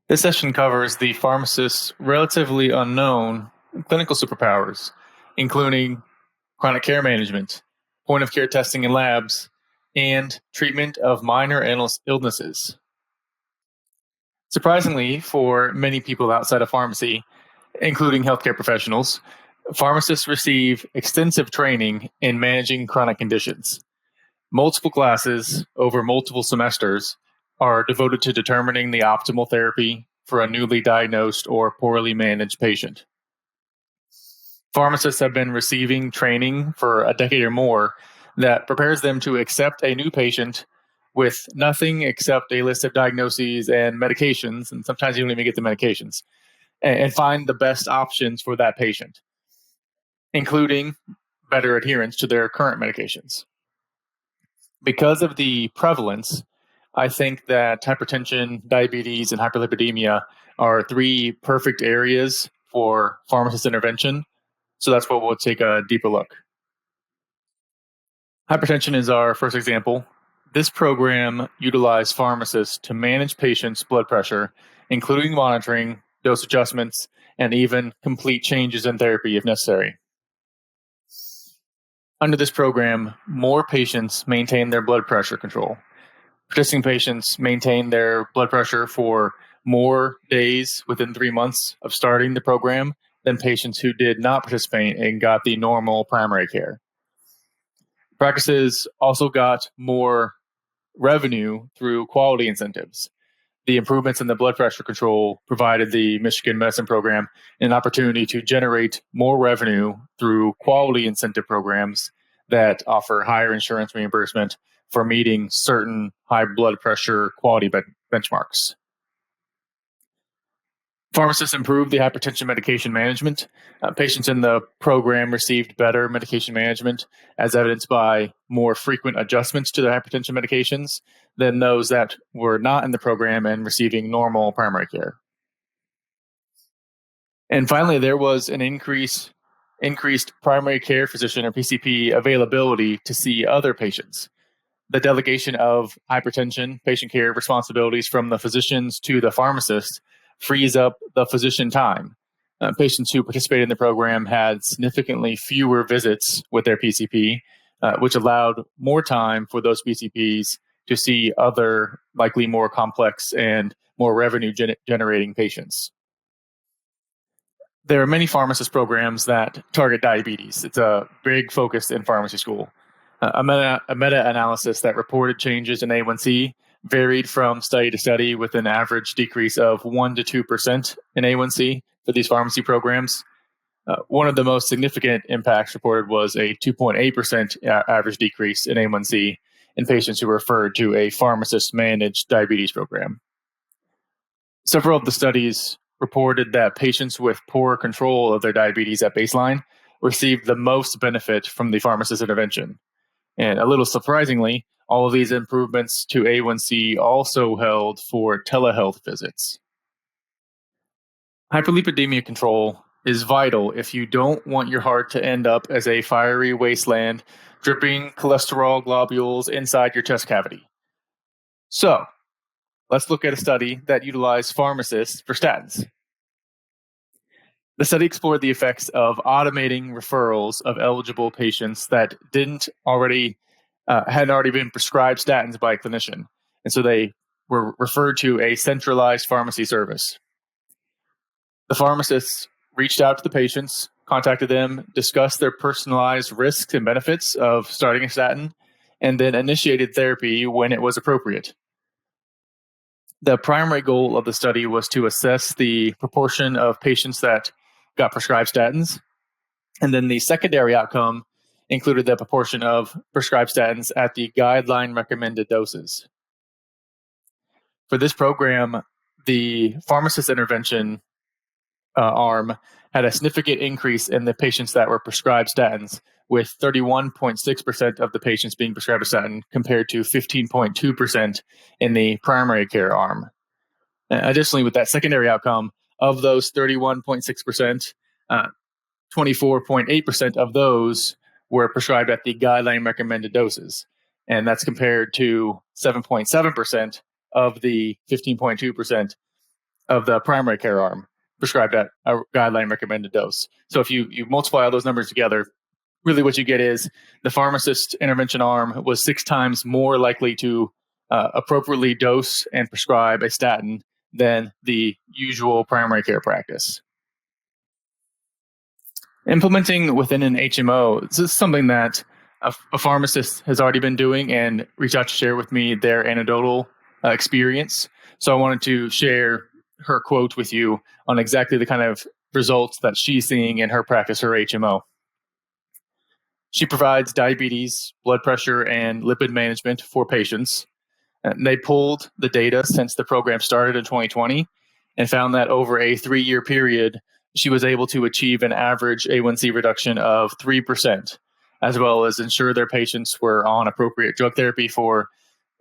This session covers the pharmacist's relatively unknown clinical superpowers, including chronic care management, point of care testing in labs, and treatment of minor illnesses. Surprisingly, for many people outside of pharmacy, including healthcare professionals, pharmacists receive extensive training in managing chronic conditions. Multiple classes over multiple semesters are devoted to determining the optimal therapy for a newly diagnosed or poorly managed patient. Pharmacists have been receiving training for a decade or more that prepares them to accept a new patient with nothing except a list of diagnoses and medications, and sometimes you don't even get the medications, and find the best options for that patient, including better adherence to their current medications. Because of the prevalence, I think that hypertension, diabetes, and hyperlipidemia are three perfect areas for pharmacist intervention. So that's what we'll take a deeper look. Hypertension is our first example. This program utilized pharmacists to manage patients' blood pressure, including monitoring, dose adjustments, and even complete changes in therapy if necessary. Under this program, more patients maintain their blood pressure control. Participating patients maintain their blood pressure for more days within 3 months of starting the program than patients who did not participate and got the normal primary care. Practices also got more revenue through quality incentives. The improvements in the blood pressure control provided the Michigan Medicine Program an opportunity to generate more revenue through quality incentive programs that offer higher insurance reimbursement for meeting certain high blood pressure quality benchmarks. Pharmacists improved the hypertension medication management. Patients in the program received better medication management, as evidenced by more frequent adjustments to their hypertension medications than those that were not in the program and receiving normal primary care. And finally, there was an increased primary care physician or PCP availability to see other patients. The delegation of hypertension patient care responsibilities from the physicians to the pharmacist frees up the physician time. Patients who participated in the program had significantly fewer visits with their PCP, which allowed more time for those PCPs to see other, likely more complex and more revenue generating patients. There are many pharmacist programs that target diabetes. It's a big focus in pharmacy school. A meta-analysis that reported changes in A1C varied from study to study, with an average decrease of 1 to 2% in A1C for these pharmacy programs. One of the most significant impacts reported was a 2.8% average decrease in A1C in patients who were referred to a pharmacist-managed diabetes program. Several of the studies reported that patients with poor control of their diabetes at baseline received the most benefit from the pharmacist intervention. And a little surprisingly, all of these improvements to A1C also held for telehealth visits. Hyperlipidemia control is vital if you don't want your heart to end up as a fiery wasteland, dripping cholesterol globules inside your chest cavity. So, let's look at a study that utilized pharmacists for statins. The study explored the effects of automating referrals of eligible patients that hadn't already been prescribed statins by a clinician, and so they were referred to a centralized pharmacy service. The pharmacists reached out to the patients, contacted them, discussed their personalized risks and benefits of starting a statin, and then initiated therapy when it was appropriate. The primary goal of the study was to assess the proportion of patients that got prescribed statins, and then the secondary outcome included the proportion of prescribed statins at the guideline recommended doses. For this program, the pharmacist intervention arm had a significant increase in the patients that were prescribed statins, with 31.6% of the patients being prescribed a statin compared to 15.2% in the primary care arm. Additionally, with that secondary outcome, of those 31.6%, 24.8% of those were prescribed at the guideline recommended doses. And that's compared to 7.7% of the 15.2% of the primary care arm prescribed at a guideline recommended dose. So if you multiply all those numbers together, really what you get is the pharmacist intervention arm was 6 times more likely to appropriately dose and prescribe a statin than the usual primary care practice. Implementing within an HMO, this is something that a pharmacist has already been doing and reached out to share with me their anecdotal experience. So I wanted to share her quote with you on exactly the kind of results that she's seeing in her practice, her HMO. She provides diabetes, blood pressure, and lipid management for patients. And they pulled the data since the program started in 2020 and found that over a 3-year period, she was able to achieve an average A1C reduction of 3%, as well as ensure their patients were on appropriate drug therapy for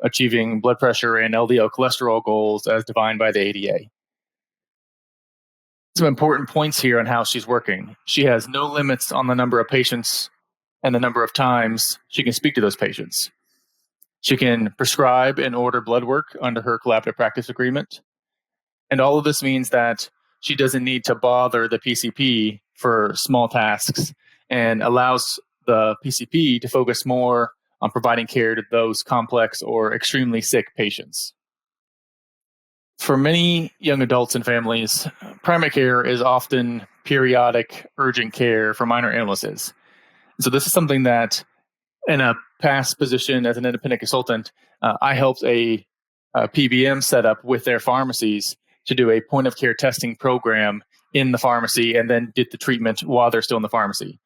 achieving blood pressure and LDL cholesterol goals as defined by the ADA. Some important points here on how she's working. She has no limits on the number of patients and the number of times she can speak to those patients. She can prescribe and order blood work under her collaborative practice agreement. And all of this means that she doesn't need to bother the PCP for small tasks and allows the PCP to focus more on providing care to those complex or extremely sick patients. For many young adults and families, primary care is often periodic, urgent care for minor illnesses. So this is something that in a past position as an independent consultant, I helped a PBM set up with their pharmacies to do a point of care testing program in the pharmacy and then did the treatment while they're still in the pharmacy.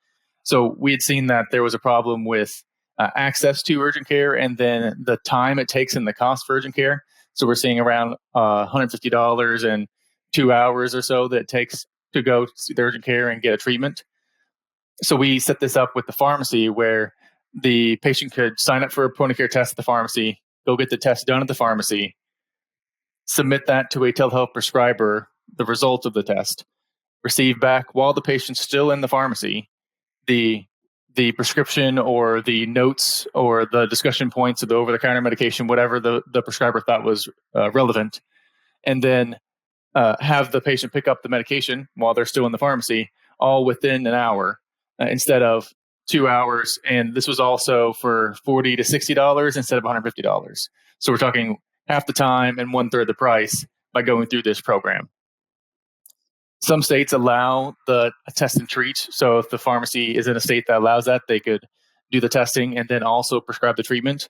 So we had seen that there was a problem with access to urgent care and then the time it takes and the cost for urgent care. So we're seeing around $150 and 2 hours or so that it takes to go to the urgent care and get a treatment. So we set this up with the pharmacy where the patient could sign up for a point of care test at the pharmacy, go get the test done at the pharmacy, submit that to a telehealth prescriber, the result of the test, receive back while the patient's still in the pharmacy, the prescription or the notes or the discussion points of the over-the-counter medication, whatever the prescriber thought was relevant, and then have the patient pick up the medication while they're still in the pharmacy, all within an hour instead of 2 hours. And this was also for $40 to $60 instead of $150. So we're talking half the time and 1/3 the price by going through this program. Some states allow the test and treat. So if the pharmacy is in a state that allows that, they could do the testing and then also prescribe the treatment.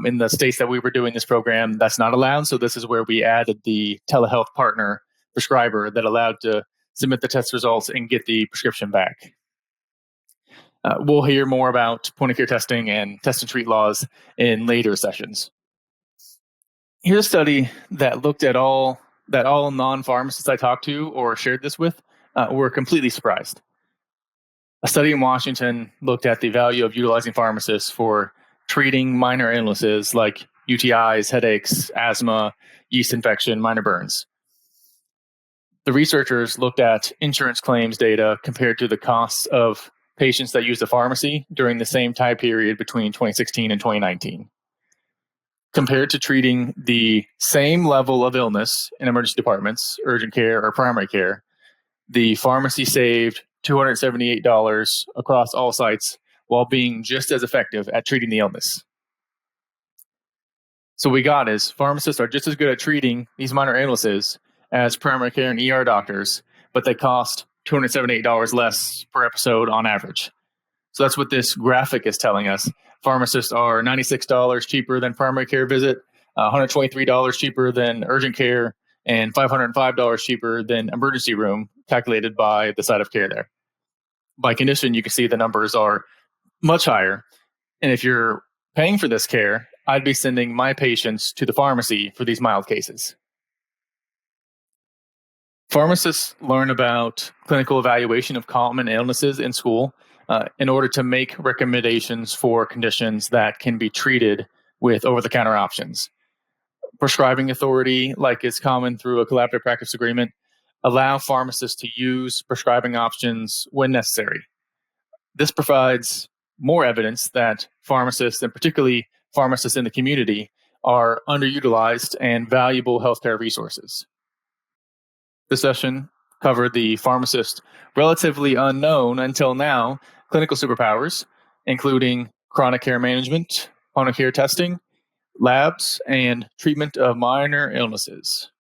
In the states that we were doing this program, that's not allowed. So this is where we added the telehealth partner prescriber that allowed to submit the test results and get the prescription back. We'll hear more about point of care testing and test and treat laws in later sessions. Here's a study that looked at all non-pharmacists I talked to or shared this with were completely surprised. A study in Washington looked at the value of utilizing pharmacists for treating minor illnesses like UTIs, headaches, asthma, yeast infection, minor burns. The researchers looked at insurance claims data compared to the costs of patients that use the pharmacy during the same time period between 2016 and 2019. Compared to treating the same level of illness in emergency departments, urgent care, or primary care, the pharmacy saved $278 across all sites while being just as effective at treating the illness. So what we got is pharmacists are just as good at treating these minor illnesses as primary care and ER doctors, but they cost $278 less per episode on average. So that's what this graphic is telling us. Pharmacists are $96 cheaper than primary care visit, $123 cheaper than urgent care, and $505 cheaper than emergency room, calculated by the site of care there. By condition, you can see the numbers are much higher. And if you're paying for this care, I'd be sending my patients to the pharmacy for these mild cases. Pharmacists learn about clinical evaluation of common illnesses in school in order to make recommendations for conditions that can be treated with over-the-counter options. Prescribing authority, like is common through a collaborative practice agreement, allow pharmacists to use prescribing options when necessary. This provides more evidence that pharmacists, and particularly pharmacists in the community, are underutilized and valuable healthcare resources. This session covered the pharmacist relatively unknown until now clinical superpowers, including chronic care management, chronic care testing, labs, and treatment of minor illnesses.